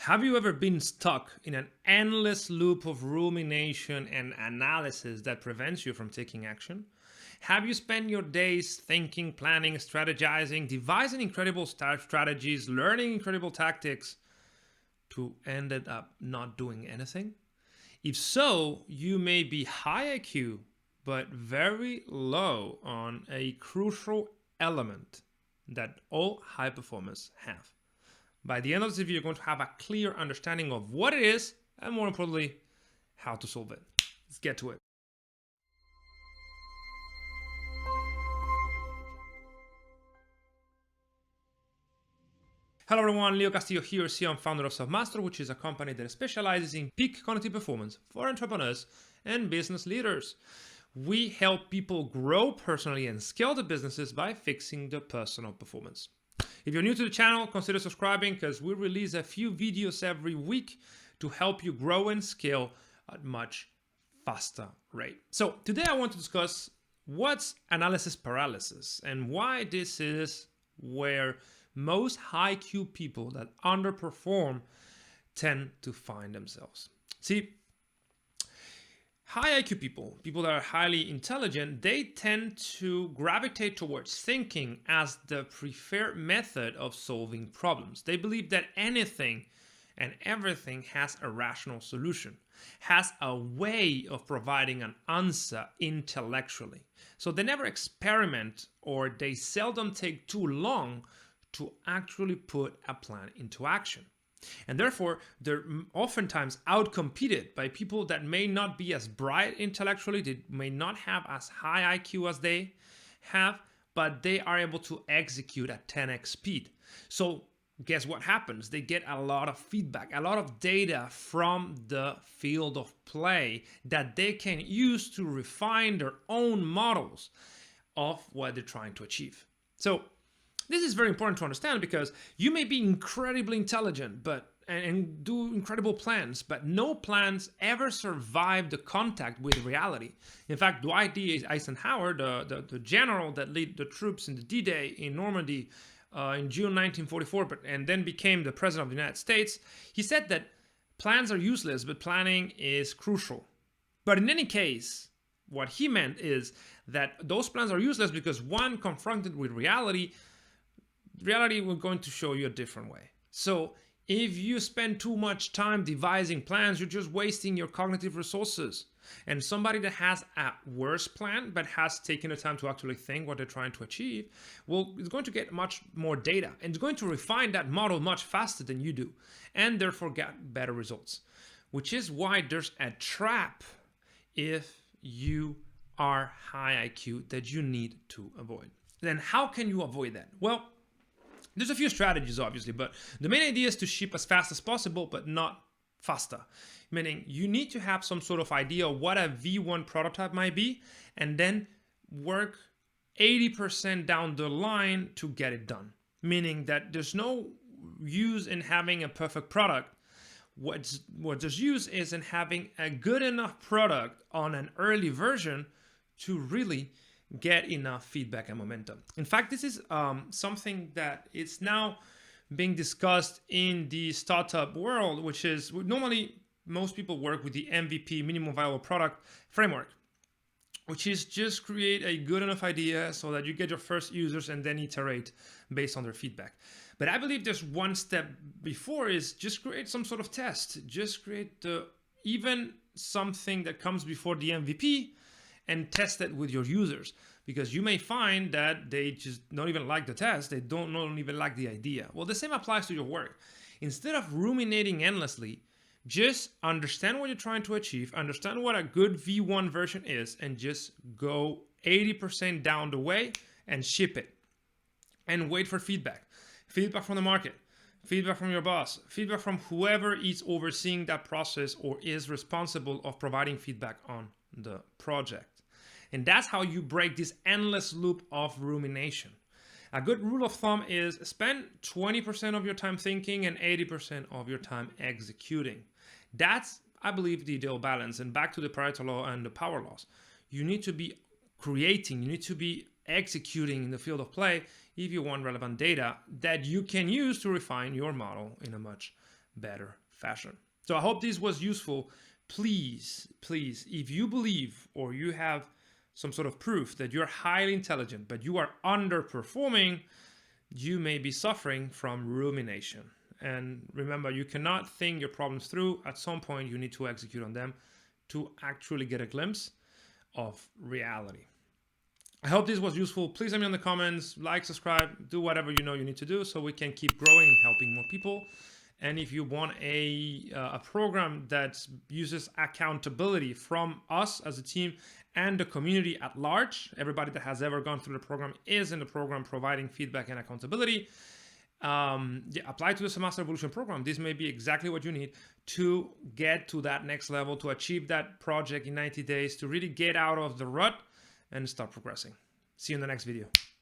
Have you ever been stuck in an endless loop of rumination and analysis that prevents you from taking action? Have you spent your days thinking, planning, strategizing, devising incredible strategies, learning incredible tactics to ended up not doing anything? If so, you may be high IQ, but very low on a crucial element that all high performers have. By the end of this video, you're going to have a clear understanding of what it is and, more importantly, how to solve it. Let's get to it. Hello everyone, Leo Castillo here, CEO and founder of Selfmastered, which is a company that specializes in peak cognitive performance for entrepreneurs and business leaders. We help people grow personally and scale their businesses by fixing their personal performance. If you're new to the channel, consider subscribing because we release a few videos every week to help you grow and scale at much faster rate. So today I want to discuss what's analysis paralysis and why this is where most high IQ people that underperform tend to find themselves. See, high IQ people that are highly intelligent, they tend to gravitate towards thinking as the preferred method of solving problems. They believe that anything and everything has a rational solution, has a way of providing an answer intellectually. So they never experiment, or they seldom take too long to actually put a plan into action. And therefore, they're oftentimes outcompeted by people that may not be as bright intellectually, they may not have as high IQ as they have, but they are able to execute at 10x speed. So guess what happens? They get a lot of feedback, a lot of data from the field of play that they can use to refine their own models of what they're trying to achieve. So this is very important to understand because you may be incredibly intelligent and do incredible plans, but no plans ever survive the contact with reality. In fact, Dwight D. Eisenhower, the general that led the troops in the D-Day in Normandy in June 1944, and then became the president of the United States, he said that plans are useless, but planning is crucial. But in any case, what he meant is that those plans are useless because one, confronted with reality will going to show you a different way. So if you spend too much time devising plans, you're just wasting your cognitive resources. And somebody that has a worse plan, but has taken the time to actually think what they're trying to achieve, well, it's going to get much more data and it's going to refine that model much faster than you do, and therefore get better results, which is why there's a trap if you are high IQ that you need to avoid. Then how can you avoid that? Well, there's a few strategies, obviously, but the main idea is to ship as fast as possible, but not faster. Meaning you need to have some sort of idea of what a V1 prototype might be, and then work 80% down the line to get it done. Meaning that there's no use in having a perfect product. What there's use is in having a good enough product on an early version to really get enough feedback and momentum. In fact, this is something that is now being discussed in the startup world, which is normally most people work with the MVP, minimum viable product framework, which is just create a good enough idea so that you get your first users and then iterate based on their feedback. But I believe there's one step before is just create some sort of test, just create even something that comes before the MVP and test it with your users, because you may find that they just don't even like the test, they don't even like the idea. Well, the same applies to your work. Instead of ruminating endlessly, just understand what you're trying to achieve, understand what a good V1 version is, and just go 80% down the way and ship it. And wait for feedback. Feedback from the market, feedback from your boss, feedback from whoever is overseeing that process or is responsible of providing feedback on the project. And that's how you break this endless loop of rumination. A good rule of thumb is spend 20% of your time thinking and 80% of your time executing. That's, I believe, the ideal balance. And back to the Pareto law and the power laws. You need to be creating, you need to be executing in the field of play if you want relevant data that you can use to refine your model in a much better fashion. So I hope this was useful. Please, if you believe or you have some sort of proof that you're highly intelligent, but you are underperforming, you may be suffering from rumination. And remember, you cannot think your problems through. At some point, you need to execute on them to actually get a glimpse of reality. I hope this was useful. Please let me know in the comments, like, subscribe, do whatever you know you need to do so we can keep growing and helping more people. And if you want a program that uses accountability from us as a team and the community at large, everybody that has ever gone through the program is in the program providing feedback and accountability. Apply to the Selfmastered Evolution program. This may be exactly what you need to get to that next level, to achieve that project in 90 days, to really get out of the rut and start progressing. See you in the next video.